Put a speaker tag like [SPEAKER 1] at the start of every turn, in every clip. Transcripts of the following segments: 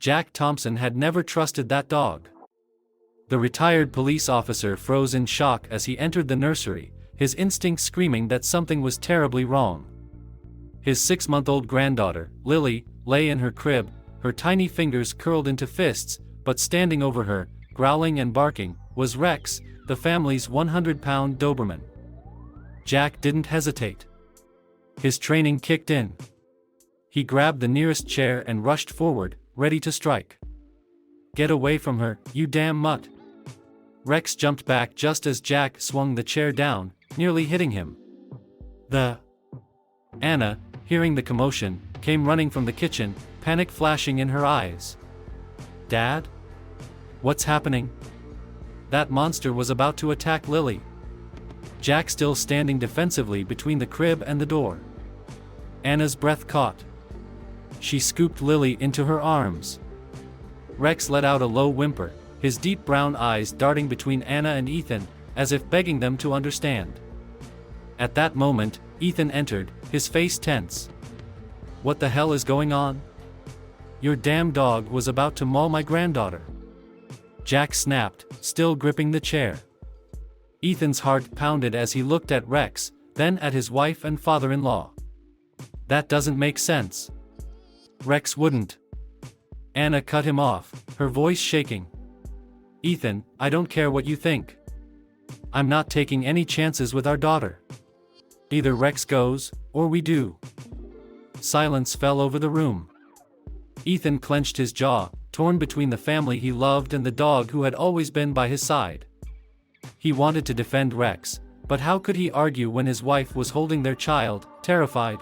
[SPEAKER 1] Jack Thompson had never trusted that dog. The retired police officer froze in shock as he entered the nursery, his instincts screaming that something was terribly wrong. His 6-month-old granddaughter, Lily, lay in her crib, her tiny fingers curled into fists, but standing over her, growling and barking, was Rex, the family's 100-pound Doberman. Jack didn't hesitate. His training kicked in. He grabbed the nearest chair and rushed forward, ready to strike. "Get away from her, you damn mutt!" Rex jumped back just as Jack swung the chair down, nearly hitting him. Anna, hearing the commotion, came running from the kitchen, panic flashing in her eyes. "Dad? What's happening?" That monster was about to attack Lily. Jack still standing defensively between the crib and the door. Anna's breath caught. She scooped Lily into her arms. Rex let out a low whimper, his deep brown eyes darting between Anna and Ethan, as if begging them to understand. At that moment, Ethan entered, his face tense. "What the hell is going on? Your damn dog was about to maul my granddaughter." Jack snapped, still gripping the chair. Ethan's heart pounded as he looked at Rex, then at his wife and father-in-law. "That doesn't make sense." Rex wouldn't. Anna cut him off, her voice shaking. "Ethan, I don't care what you think. I'm not taking any chances with our daughter. Either Rex goes, or we do." Silence fell over the room. Ethan clenched his jaw, torn between the family he loved and the dog who had always been by his side. He wanted to defend Rex, but how could he argue when his wife was holding their child, terrified?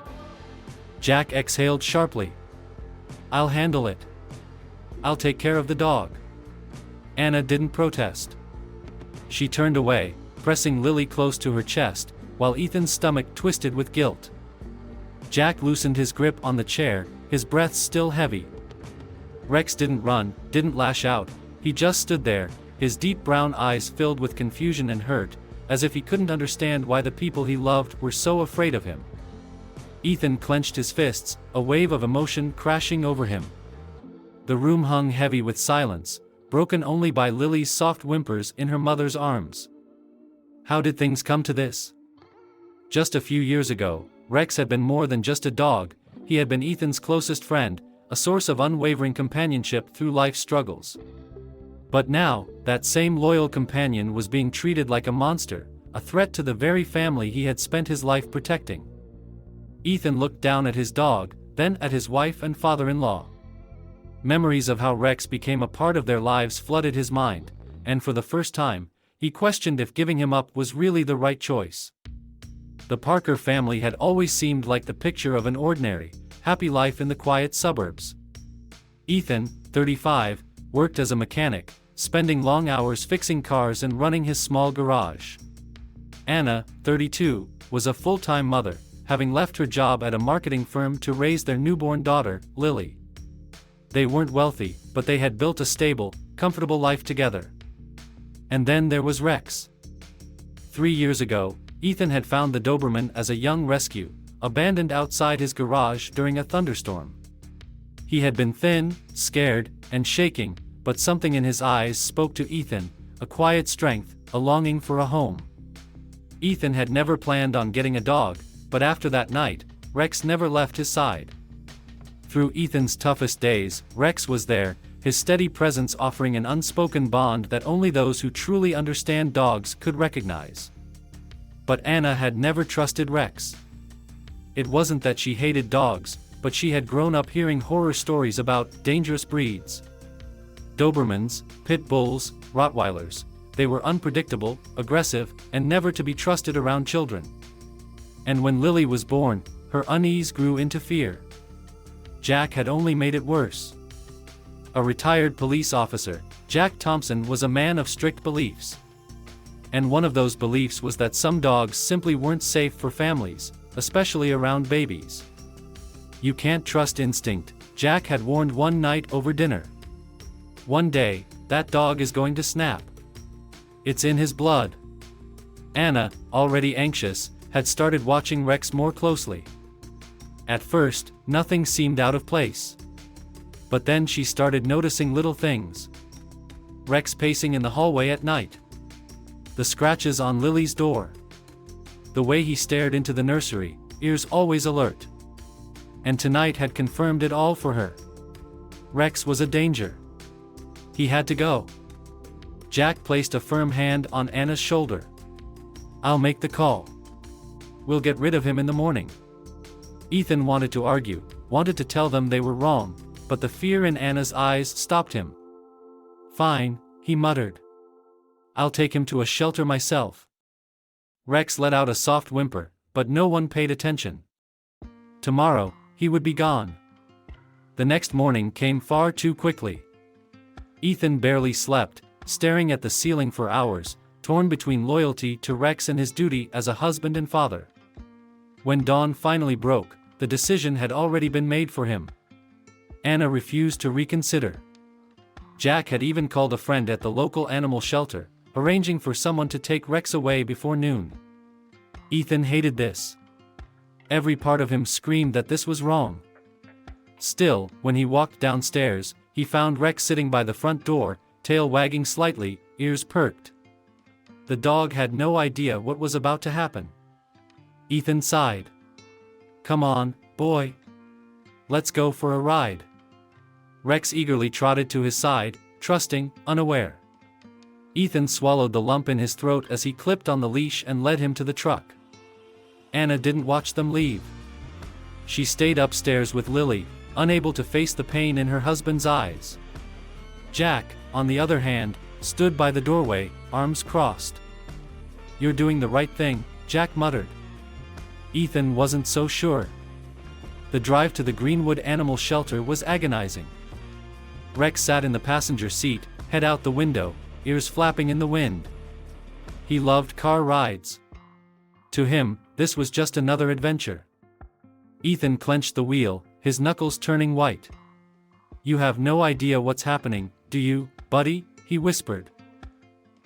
[SPEAKER 1] Jack exhaled sharply. "I'll handle it. I'll take care of the dog." Anna didn't protest. She turned away, pressing Lily close to her chest, while Ethan's stomach twisted with guilt. Jack loosened his grip on the chair, his breath still heavy. Rex didn't run, didn't lash out, he just stood there, his deep brown eyes filled with confusion and hurt, as if he couldn't understand why the people he loved were so afraid of him. Ethan clenched his fists, a wave of emotion crashing over him. The room hung heavy with silence, broken only by Lily's soft whimpers in her mother's arms. How did things come to this? Just a few years ago, Rex had been more than just a dog, he had been Ethan's closest friend, a source of unwavering companionship through life's struggles. But now, that same loyal companion was being treated like a monster, a threat to the very family he had spent his life protecting. Ethan looked down at his dog, then at his wife and father-in-law. Memories of how Rex became a part of their lives flooded his mind, and for the first time, he questioned if giving him up was really the right choice. The Parker family had always seemed like the picture of an ordinary, happy life in the quiet suburbs. Ethan, 35, worked as a mechanic, spending long hours fixing cars and running his small garage. Anna, 32, was a full-time mother, having left her job at a marketing firm to raise their newborn daughter, Lily. They weren't wealthy, but they had built a stable, comfortable life together. And then there was Rex. 3 years ago, Ethan had found the Doberman as a young rescue, abandoned outside his garage during a thunderstorm. He had been thin, scared, and shaking, but something in his eyes spoke to Ethan, a quiet strength, a longing for a home. Ethan had never planned on getting a dog, but after that night, Rex never left his side. Through Ethan's toughest days, Rex was there, his steady presence offering an unspoken bond that only those who truly understand dogs could recognize. But Anna had never trusted Rex. It wasn't that she hated dogs, but she had grown up hearing horror stories about dangerous breeds. Dobermans, pit bulls, Rottweilers. They were unpredictable, aggressive, and never to be trusted around children. And when Lily was born, her unease grew into fear. Jack had only made it worse. A retired police officer, Jack Thompson was a man of strict beliefs. And one of those beliefs was that some dogs simply weren't safe for families, especially around babies. "You can't trust instinct," Jack had warned one night over dinner. "One day, that dog is going to snap. It's in his blood." Anna, already anxious, had started watching Rex more closely. At first, nothing seemed out of place. But then she started noticing little things. Rex pacing in the hallway at night. The scratches on Lily's door. The way he stared into the nursery, ears always alert. And tonight had confirmed it all for her. Rex was a danger. He had to go. Jack placed a firm hand on Anna's shoulder. "I'll make the call. We'll get rid of him in the morning." Ethan wanted to argue, wanted to tell them they were wrong, but the fear in Anna's eyes stopped him. "Fine," he muttered. "I'll take him to a shelter myself." Rex let out a soft whimper, but no one paid attention. Tomorrow, he would be gone. The next morning came far too quickly. Ethan barely slept, staring at the ceiling for hours, torn between loyalty to Rex and his duty as a husband and father. When dawn finally broke, the decision had already been made for him. Anna refused to reconsider. Jack had even called a friend at the local animal shelter, arranging for someone to take Rex away before noon. Ethan hated this. Every part of him screamed that this was wrong. Still, when he walked downstairs, he found Rex sitting by the front door, tail wagging slightly, ears perked. The dog had no idea what was about to happen. Ethan sighed. "Come on, boy. Let's go for a ride." Rex eagerly trotted to his side, trusting, unaware. Ethan swallowed the lump in his throat as he clipped on the leash and led him to the truck. Anna didn't watch them leave. She stayed upstairs with Lily, unable to face the pain in her husband's eyes. Jack, on the other hand, stood by the doorway, arms crossed. "You're doing the right thing," Jack muttered. Ethan wasn't so sure. The drive to the Greenwood Animal Shelter was agonizing. Rex sat in the passenger seat, head out the window, ears flapping in the wind. He loved car rides. To him, this was just another adventure. Ethan clenched the wheel, his knuckles turning white. "You have no idea what's happening, do you, buddy?" he whispered.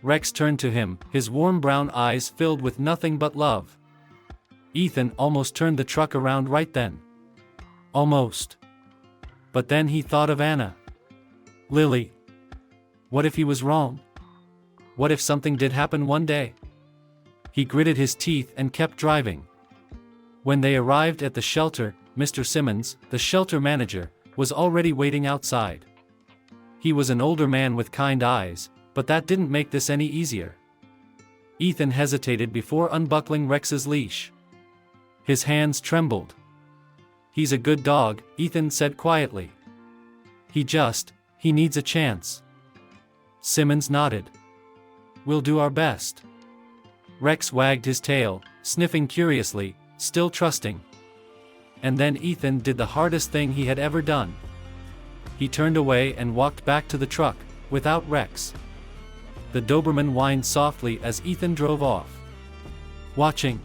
[SPEAKER 1] Rex turned to him, his warm brown eyes filled with nothing but love. Ethan almost turned the truck around right then. Almost. But then he thought of Anna. Lily. What if he was wrong? What if something did happen one day? He gritted his teeth and kept driving. When they arrived at the shelter, Mr. Simmons, the shelter manager, was already waiting outside. He was an older man with kind eyes, but that didn't make this any easier. Ethan hesitated before unbuckling Rex's leash. His hands trembled. "He's a good dog," Ethan said quietly. He needs a chance." Simmons nodded. "We'll do our best." Rex wagged his tail, sniffing curiously, still trusting. And then Ethan did the hardest thing he had ever done. He turned away and walked back to the truck, without Rex. The Doberman whined softly as Ethan drove off. Watching.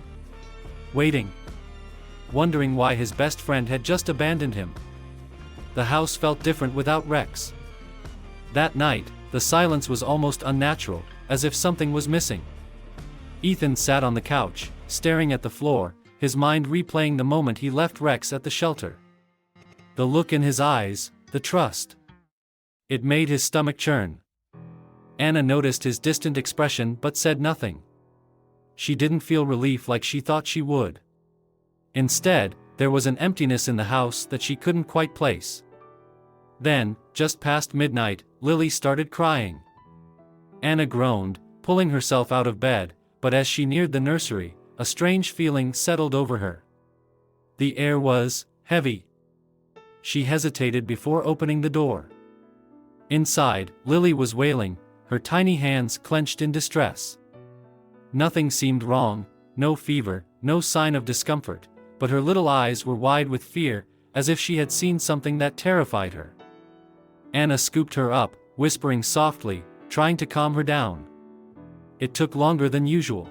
[SPEAKER 1] Waiting. Wondering why his best friend had just abandoned him. The house felt different without Rex. That night, the silence was almost unnatural, as if something was missing. Ethan sat on the couch, staring at the floor, his mind replaying the moment he left Rex at the shelter. The look in his eyes, the trust. It made his stomach churn. Anna noticed his distant expression but said nothing. She didn't feel relief like she thought she would. Instead, there was an emptiness in the house that she couldn't quite place. Then, just past midnight, Lily started crying. Anna groaned, pulling herself out of bed, but as she neared the nursery, a strange feeling settled over her. The air was heavy. She hesitated before opening the door. Inside, Lily was wailing, her tiny hands clenched in distress. Nothing seemed wrong, no fever, no sign of discomfort, but her little eyes were wide with fear, as if she had seen something that terrified her. Anna scooped her up, whispering softly, trying to calm her down. It took longer than usual.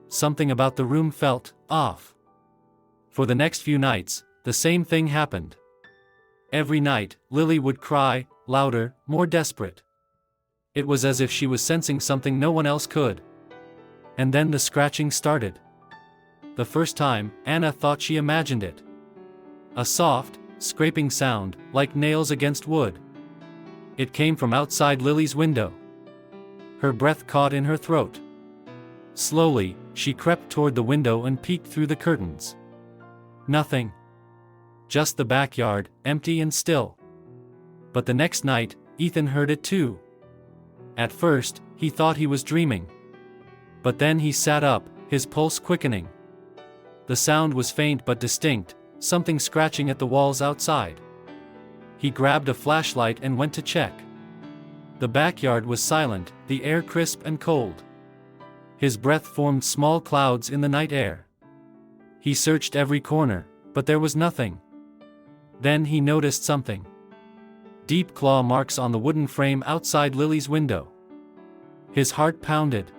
[SPEAKER 1] Something about the room felt off. For the next few nights, the same thing happened. Every night, Lily would cry, louder, more desperate. It was as if she was sensing something no one else could. And then the scratching started. The first time, Anna thought she imagined it. A soft, scraping sound, like nails against wood. It came from outside Lily's window. Her breath caught in her throat. Slowly, she crept toward the window and peeked through the curtains. Nothing. Just the backyard, empty and still. But the next night, Ethan heard it too. At first, he thought he was dreaming. But then he sat up, his pulse quickening. The sound was faint but distinct, something scratching at the walls outside. He grabbed a flashlight and went to check. The backyard was silent, the air crisp and cold. His breath formed small clouds in the night air. He searched every corner, but there was nothing. Then he noticed something. Deep claw marks on the wooden frame outside Lily's window. His heart pounded.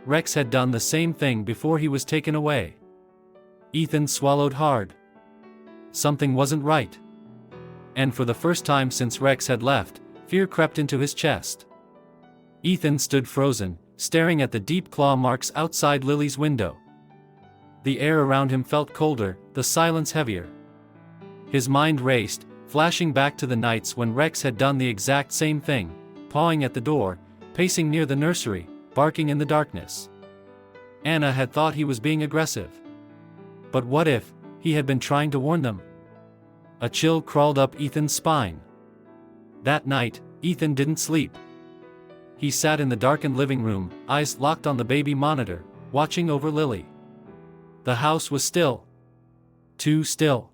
[SPEAKER 1] Rex had done the same thing before he was taken away. Ethan swallowed hard. Something wasn't right. And for the first time since Rex had left, fear crept into his chest. Ethan stood frozen, staring at the deep claw marks outside Lily's window. The air around him felt colder, the silence heavier. His mind raced, flashing back to the nights when Rex had done the exact same thing, pawing at the door, pacing near the nursery, barking in the darkness. Anna had thought he was being aggressive. But what if he had been trying to warn them? A chill crawled up Ethan's spine. That night, Ethan didn't sleep. He sat in the darkened living room, eyes locked on the baby monitor, watching over Lily. The house was still. Too still.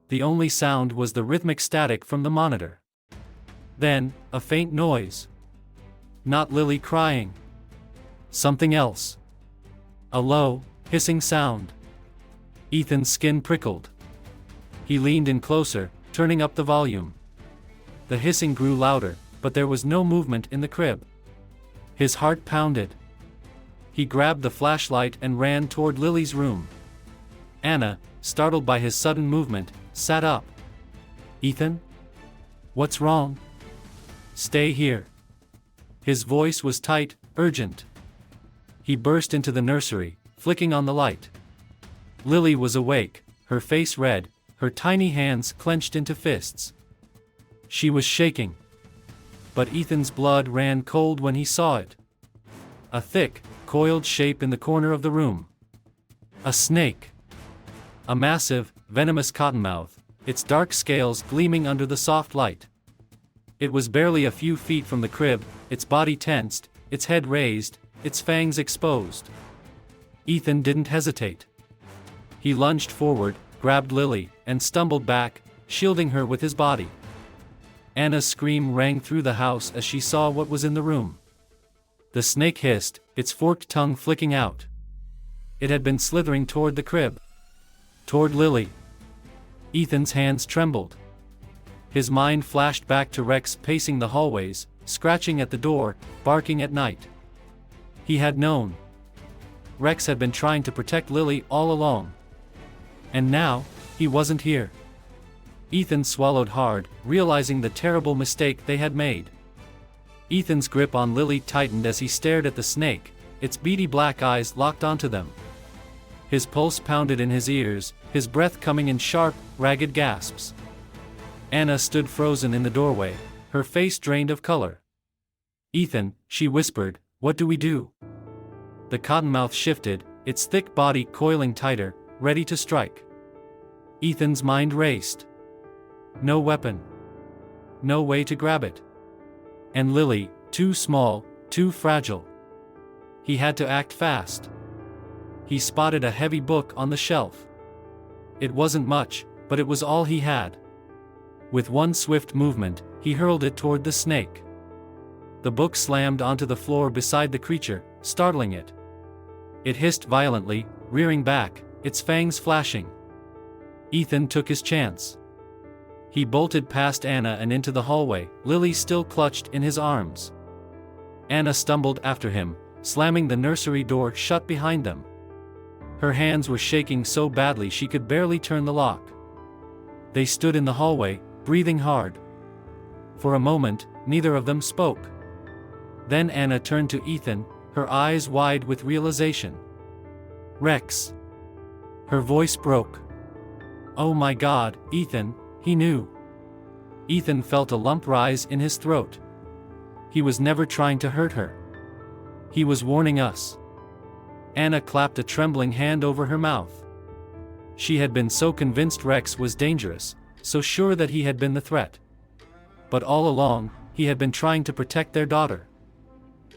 [SPEAKER 1] The only sound was the rhythmic static from the monitor. Then, a faint noise. Not Lily crying. Something else. A low, hissing sound. Ethan's skin prickled. He leaned in closer, turning up the volume. The hissing grew louder, but there was no movement in the crib. His heart pounded. He grabbed the flashlight and ran toward Lily's room. Anna, startled by his sudden movement, sat up. "Ethan? What's wrong?" "Stay here." His voice was tight, urgent. He burst into the nursery, flicking on the light. Lily was awake, her face red, her tiny hands clenched into fists. She was shaking. But Ethan's blood ran cold when he saw it. A thick, coiled shape in the corner of the room. A snake. A massive, venomous cottonmouth, its dark scales gleaming under the soft light. It was barely a few feet from the crib, its body tensed, its head raised, its fangs exposed. Ethan didn't hesitate. He lunged forward, grabbed Lily, and stumbled back, shielding her with his body. Anna's scream rang through the house as she saw what was in the room. The snake hissed, its forked tongue flicking out. It had been slithering toward the crib. Toward Lily. Ethan's hands trembled. His mind flashed back to Rex pacing the hallways, scratching at the door, barking at night. He had known. Rex had been trying to protect Lily all along. And now, he wasn't here. Ethan swallowed hard, realizing the terrible mistake they had made. Ethan's grip on Lily tightened as he stared at the snake, its beady black eyes locked onto them. His pulse pounded in his ears, his breath coming in sharp, ragged gasps. Anna stood frozen in the doorway, her face drained of color. "Ethan," she whispered, "what do we do?" The cottonmouth shifted, its thick body coiling tighter, ready to strike. Ethan's mind raced. No weapon. No way to grab it. And Lily, too small, too fragile. He had to act fast. He spotted a heavy book on the shelf. It wasn't much, but it was all he had. With one swift movement, he hurled it toward the snake. The book slammed onto the floor beside the creature, startling it. It hissed violently, rearing back, its fangs flashing. Ethan took his chance. He bolted past Anna and into the hallway, Lily still clutched in his arms. Anna stumbled after him, slamming the nursery door shut behind them. Her hands were shaking so badly she could barely turn the lock. They stood in the hallway, breathing hard. For a moment, neither of them spoke. Then Anna turned to Ethan, her eyes wide with realization. "Rex." Her voice broke. Oh my God, Ethan, he knew. Ethan felt a lump rise in his throat. He was never trying to hurt her. He was warning us. Anna clapped a trembling hand over her mouth. She had been so convinced Rex was dangerous, so sure that he had been the threat. But all along, he had been trying to protect their daughter.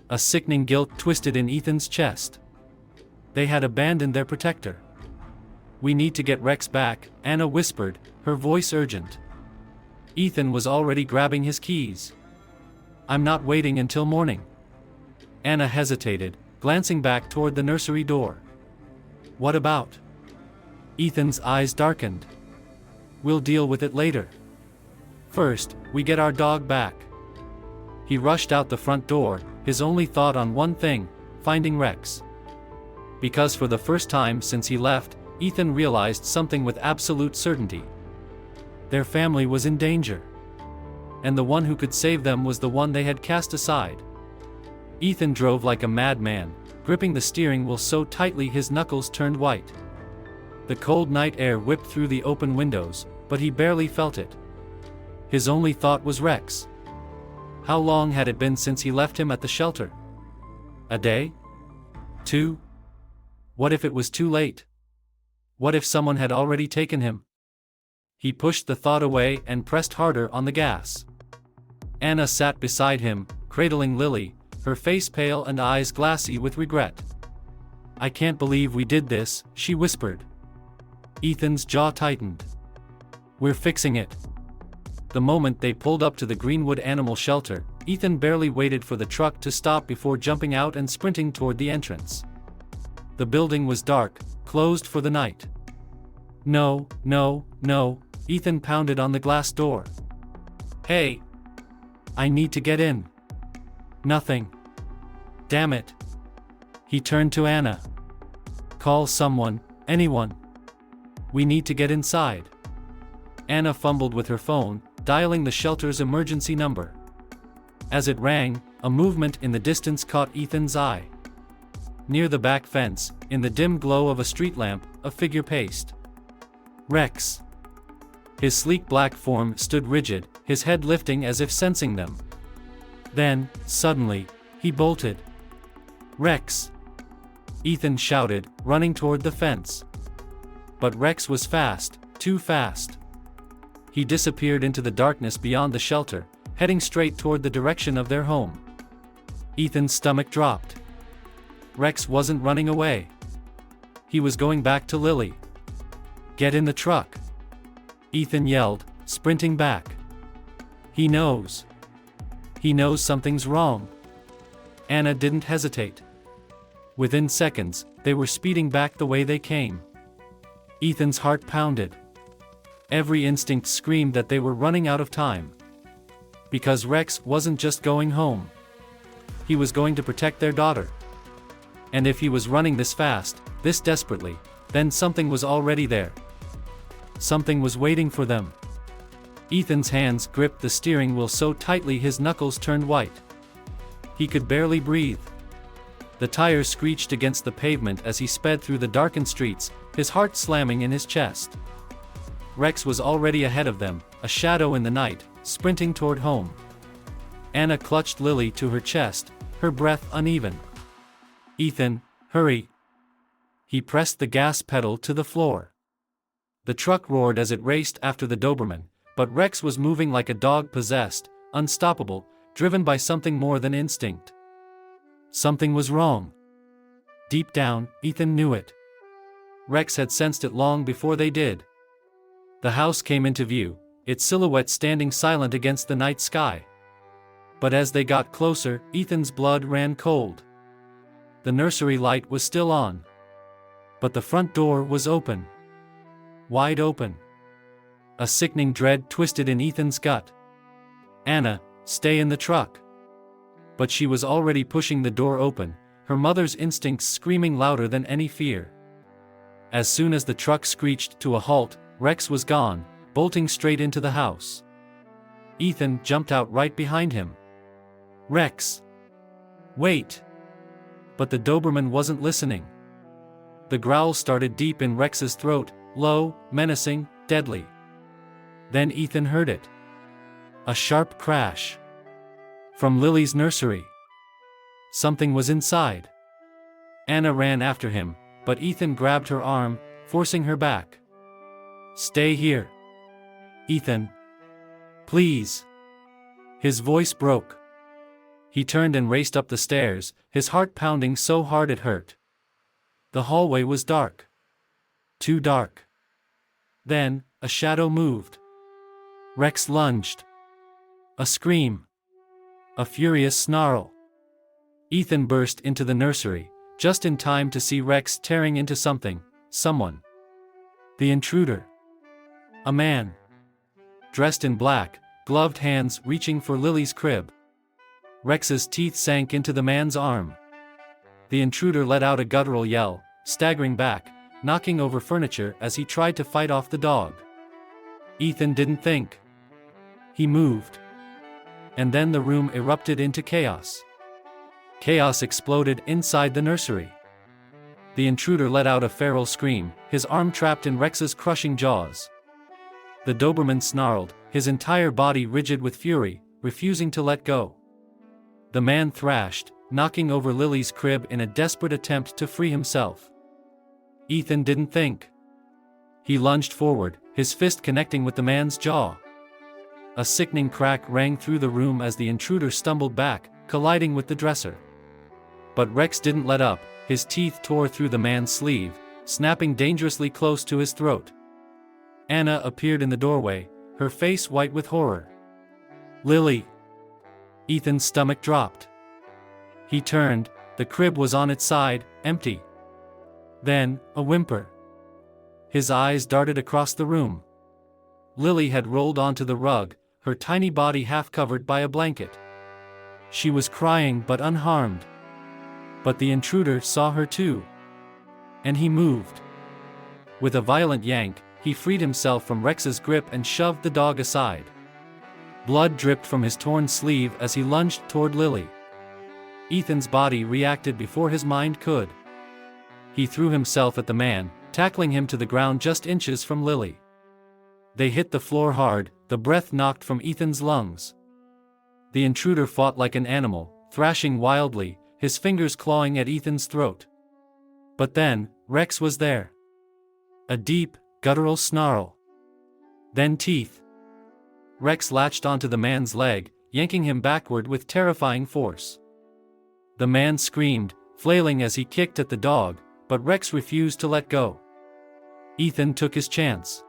[SPEAKER 1] A sickening guilt twisted in Ethan's chest. They had abandoned their protector. We need to get Rex back, Anna whispered, her voice urgent. Ethan was already grabbing his keys. I'm not waiting until morning. Anna hesitated, glancing back toward the nursery door. What about? Ethan's eyes darkened. We'll deal with it later. First, we get our dog back. He rushed out the front door, his only thought on one thing, finding Rex. Because for the first time since he left, Ethan realized something with absolute certainty. Their family was in danger. And the one who could save them was the one they had cast aside. Ethan drove like a madman, gripping the steering wheel so tightly his knuckles turned white. The cold night air whipped through the open windows, but he barely felt it. His only thought was Rex. How long had it been since he left him at the shelter? A day? 2? What if it was too late? What if someone had already taken him? He pushed the thought away and pressed harder on the gas. Anna sat beside him, cradling Lily, her face pale and eyes glassy with regret. I can't believe we did this, she whispered. Ethan's jaw tightened. We're fixing it. The moment they pulled up to the Greenwood Animal Shelter, Ethan barely waited for the truck to stop before jumping out and sprinting toward the entrance. The building was dark, closed for the night. No, no, no, Ethan pounded on the glass door. Hey! I need to get in. Nothing. Damn it. He turned to Anna. Call someone, anyone. We need to get inside. Anna fumbled with her phone, dialing the shelter's emergency number. As it rang, a movement in the distance caught Ethan's eye. Near the back fence, in the dim glow of a street lamp, a figure paced. Rex. His sleek black form stood rigid, his head lifting as if sensing them. Then, suddenly, he bolted. Rex! Ethan shouted, running toward the fence. But Rex was fast, too fast. He disappeared into the darkness beyond the shelter, heading straight toward the direction of their home. Ethan's stomach dropped. Rex wasn't running away. He was going back to Lily. Get in the truck! Ethan yelled, sprinting back. He knows. He knows something's wrong. Anna didn't hesitate. Within seconds, they were speeding back the way they came. Ethan's heart pounded. Every instinct screamed that they were running out of time. Because Rex wasn't just going home. He was going to protect their daughter. And if he was running this fast, this desperately, then something was already there. Something was waiting for them. Ethan's hands gripped the steering wheel so tightly his knuckles turned white. He could barely breathe. The tires screeched against the pavement as he sped through the darkened streets, his heart slamming in his chest. Rex was already ahead of them, a shadow in the night, sprinting toward home. Anna clutched Lily to her chest, her breath uneven. Ethan, hurry! He pressed the gas pedal to the floor. The truck roared as it raced after the Doberman, but Rex was moving like a dog possessed, unstoppable, driven by something more than instinct. Something was wrong. Deep down, Ethan knew it. Rex had sensed it long before they did. The house came into view, its silhouette standing silent against the night sky. But as they got closer, Ethan's blood ran cold. The nursery light was still on. But the front door was open. Wide open. A sickening dread twisted in Ethan's gut. Anna, stay in the truck. But she was already pushing the door open, her mother's instincts screaming louder than any fear. As soon as the truck screeched to a halt, Rex was gone, bolting straight into the house. Ethan jumped out right behind him. Rex! Wait! But the Doberman wasn't listening. The growl started deep in Rex's throat, low, menacing, deadly. Then Ethan heard it. A sharp crash. From Lily's nursery. Something was inside. Anna ran after him, but Ethan grabbed her arm, forcing her back. "Stay here. Ethan. Please." His voice broke. He turned and raced up the stairs, his heart pounding so hard it hurt. The hallway was dark. Too dark. Then, a shadow moved. Rex lunged. A scream. A furious snarl. Ethan burst into the nursery, just in time to see Rex tearing into someone. The intruder. A man. Dressed in black, gloved hands reaching for Lily's crib. Rex's teeth sank into the man's arm. The intruder let out a guttural yell, staggering back, knocking over furniture as he tried to fight off the dog. Ethan didn't think. He moved. And then the room erupted into chaos. Chaos exploded inside the nursery. The intruder let out a feral scream, his arm trapped in Rex's crushing jaws. The Doberman snarled, his entire body rigid with fury, refusing to let go. The man thrashed, knocking over Lily's crib in a desperate attempt to free himself. Ethan didn't think. He lunged forward, his fist connecting with the man's jaw. A sickening crack rang through the room as the intruder stumbled back, colliding with the dresser. But Rex didn't let up, his teeth tore through the man's sleeve, snapping dangerously close to his throat. Anna appeared in the doorway, her face white with horror. "Lily!" Ethan's stomach dropped. He turned, the crib was on its side, empty. Then, a whimper. His eyes darted across the room. Lily had rolled onto the rug, her tiny body half covered by a blanket. She was crying but unharmed. But the intruder saw her too. And he moved. With a violent yank, he freed himself from Rex's grip and shoved the dog aside. Blood dripped from his torn sleeve as he lunged toward Lily. Ethan's body reacted before his mind could. He threw himself at the man, tackling him to the ground just inches from Lily. They hit the floor hard, the breath knocked from Ethan's lungs. The intruder fought like an animal, thrashing wildly, his fingers clawing at Ethan's throat. But then, Rex was there. A deep, guttural snarl. Then teeth. Rex latched onto the man's leg, yanking him backward with terrifying force. The man screamed, flailing as he kicked at the dog, but Rex refused to let go. Ethan took his chance.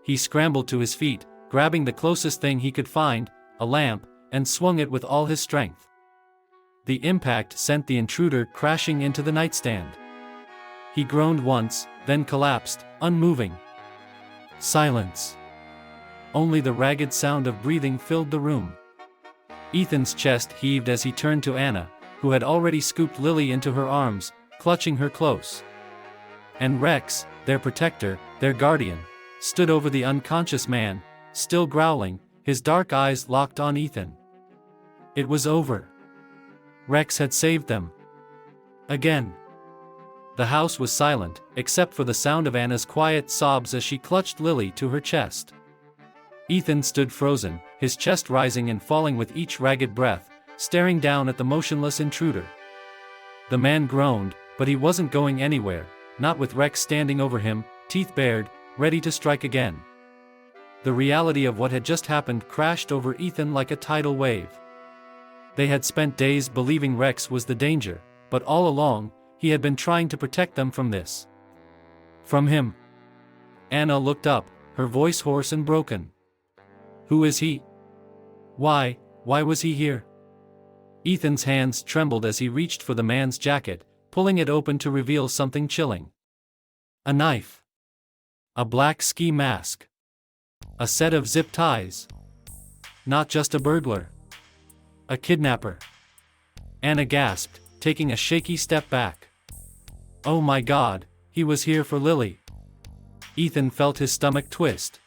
[SPEAKER 1] He scrambled to his feet, grabbing the closest thing he could find, a lamp, and swung it with all his strength. The impact sent the intruder crashing into the nightstand. He groaned once, then collapsed, unmoving. Silence. Only the ragged sound of breathing filled the room. Ethan's chest heaved as he turned to Anna, who had already scooped Lily into her arms, clutching her close. And Rex, their protector, their guardian, stood over the unconscious man, still growling, his dark eyes locked on Ethan. It was over. Rex had saved them. Again. The house was silent, except for the sound of Anna's quiet sobs as she clutched Lily to her chest. Ethan stood frozen, his chest rising and falling with each ragged breath, staring down at the motionless intruder. The man groaned, but he wasn't going anywhere, not with Rex standing over him, teeth bared, ready to strike again. The reality of what had just happened crashed over Ethan like a tidal wave. They had spent days believing Rex was the danger, but all along, he had been trying to protect them from this. From him. Anna looked up, her voice hoarse and broken. Who is he? Why was he here? Ethan's hands trembled as he reached for the man's jacket, pulling it open to reveal something chilling. A knife. A black ski mask. A set of zip ties. Not just a burglar. A kidnapper. Anna gasped, taking a shaky step back. Oh my God, he was here for Lily. Ethan felt his stomach twist.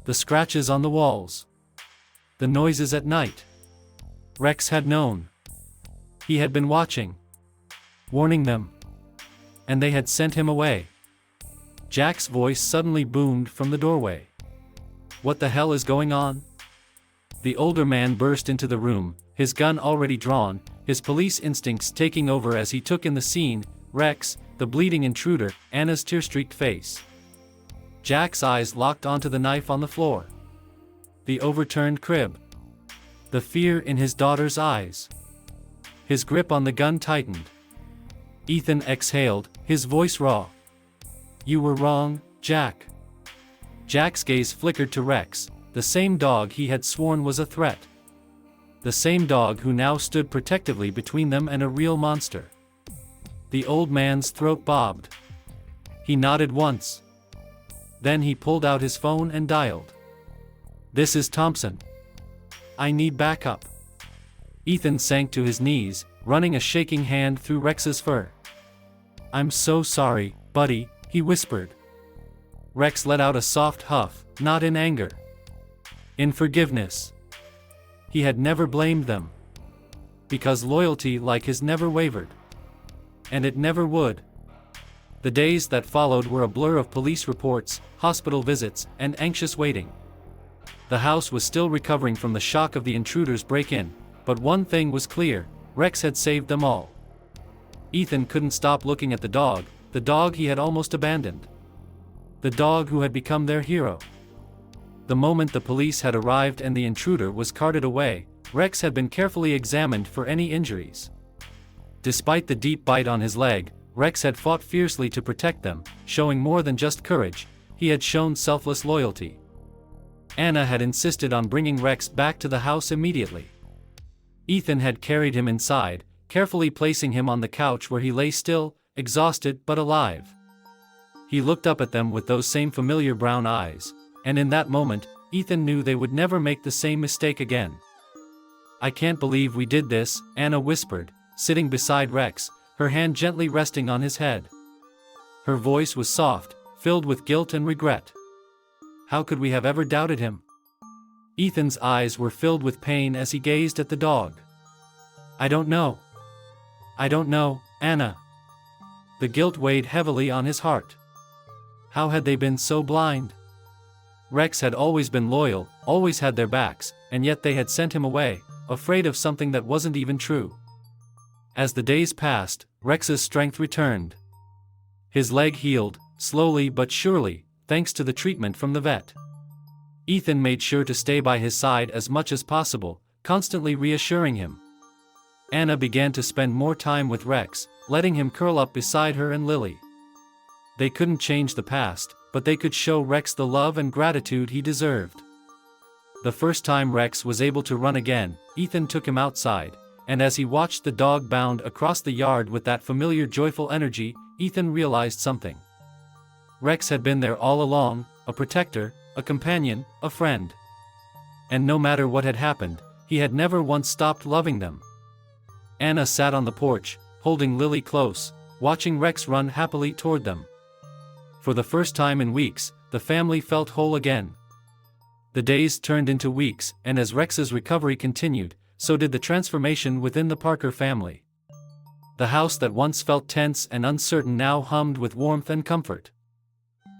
[SPEAKER 1] The scratches on the walls. The noises at night. Rex had known. He had been watching. Warning them. And they had sent him away. Jack's voice suddenly boomed from the doorway. "What the hell is going on?" The older man burst into the room, his gun already drawn, his police instincts taking over as he took in the scene: Rex, the bleeding intruder, Anna's tear-streaked face. Jack's eyes locked onto the knife on the floor. The overturned crib. The fear in his daughter's eyes. His grip on the gun tightened. Ethan exhaled, his voice raw. "You were wrong, Jack." Jack's gaze flickered to Rex, the same dog he had sworn was a threat. The same dog who now stood protectively between them and a real monster. The old man's throat bobbed. He nodded once. Then he pulled out his phone and dialed. "This is Thompson. I need backup." Ethan sank to his knees, running a shaking hand through Rex's fur. "I'm so sorry, buddy," he whispered. Rex let out a soft huff, not in anger. In forgiveness. He had never blamed them. Because loyalty like his never wavered. And it never would. The days that followed were a blur of police reports, hospital visits, and anxious waiting. The house was still recovering from the shock of the intruder's break-in, but one thing was clear: Rex had saved them all. Ethan couldn't stop looking at the dog he had almost abandoned. The dog who had become their hero. The moment the police had arrived and the intruder was carted away, Rex had been carefully examined for any injuries. Despite the deep bite on his leg, Rex had fought fiercely to protect them, showing more than just courage, he had shown selfless loyalty. Anna had insisted on bringing Rex back to the house immediately. Ethan had carried him inside, carefully placing him on the couch where he lay still, exhausted but alive. He looked up at them with those same familiar brown eyes, and in that moment, Ethan knew they would never make the same mistake again. "I can't believe we did this," Anna whispered, sitting beside Rex, her hand gently resting on his head. Her voice was soft, filled with guilt and regret. "How could we have ever doubted him?" Ethan's eyes were filled with pain as he gazed at the dog. "I don't know. I don't know, Anna." The guilt weighed heavily on his heart. How had they been so blind? Rex had always been loyal, always had their backs, and yet they had sent him away, afraid of something that wasn't even true. As the days passed, Rex's strength returned. His leg healed, slowly but surely, thanks to the treatment from the vet. Ethan made sure to stay by his side as much as possible, constantly reassuring him. Anna began to spend more time with Rex, letting him curl up beside her and Lily. They couldn't change the past, but they could show Rex the love and gratitude he deserved. The first time Rex was able to run again, Ethan took him outside, and as he watched the dog bound across the yard with that familiar joyful energy, Ethan realized something. Rex had been there all along, a protector, a companion, a friend. And no matter what had happened, he had never once stopped loving them. Anna sat on the porch, holding Lily close, watching Rex run happily toward them. For the first time in weeks, the family felt whole again. The days turned into weeks, and as Rex's recovery continued, so did the transformation within the Parker family. The house that once felt tense and uncertain now hummed with warmth and comfort.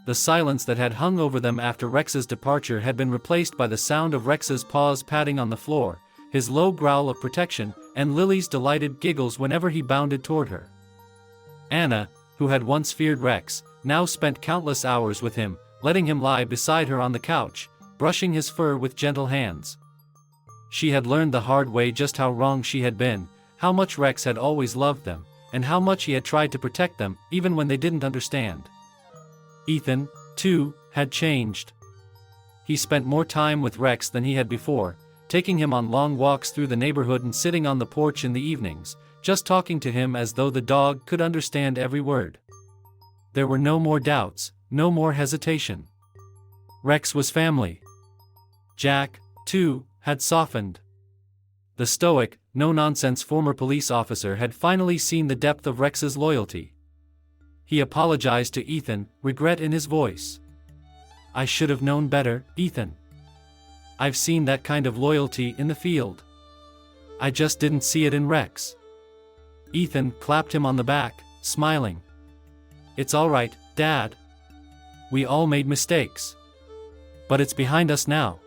[SPEAKER 1] The silence that had hung over them after Rex's departure had been replaced by the sound of Rex's paws patting on the floor, his low growl of protection, and Lily's delighted giggles whenever he bounded toward her. Anna, who had once feared Rex, now spent countless hours with him, letting him lie beside her on the couch, brushing his fur with gentle hands. She had learned the hard way just how wrong she had been, how much Rex had always loved them, and how much he had tried to protect them, even when they didn't understand. Ethan, too, had changed. He spent more time with Rex than he had before, taking him on long walks through the neighborhood and sitting on the porch in the evenings, just talking to him as though the dog could understand every word. There were no more doubts, no more hesitation. Rex was family. Jack, too, had softened. The stoic, no-nonsense former police officer had finally seen the depth of Rex's loyalty. He apologized to Ethan, regret in his voice. "I should have known better, Ethan. I've seen that kind of loyalty in the field. I just didn't see it in Rex." Ethan clapped him on the back, smiling. "It's all right, Dad. We all made mistakes. But it's behind us now.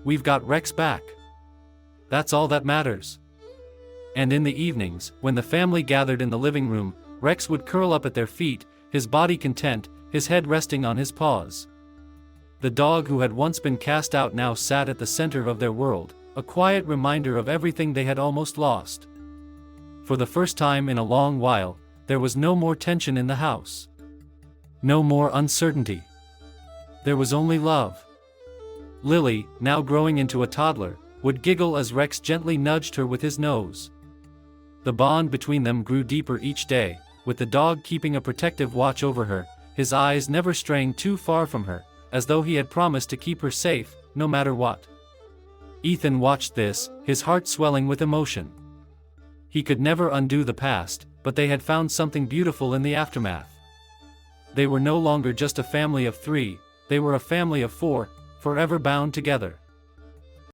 [SPEAKER 1] We've got Rex back. That's all that matters. And in the evenings, when the family gathered in the living room, Rex would curl up at their feet, his body content, his head resting on his paws. The dog who had once been cast out now sat at the center of their world, a quiet reminder of everything they had almost lost. For the first time in a long while, there was no more tension in the house. No more uncertainty. There was only love. Lily, now growing into a toddler, would giggle as Rex gently nudged her with his nose. The bond between them grew deeper each day, with the dog keeping a protective watch over her, his eyes never straying too far from her, as though he had promised to keep her safe, no matter what. Ethan watched this, his heart swelling with emotion. He could never undo the past, but they had found something beautiful in the aftermath. They were no longer just a family of 3, they were a family of 4, forever bound together.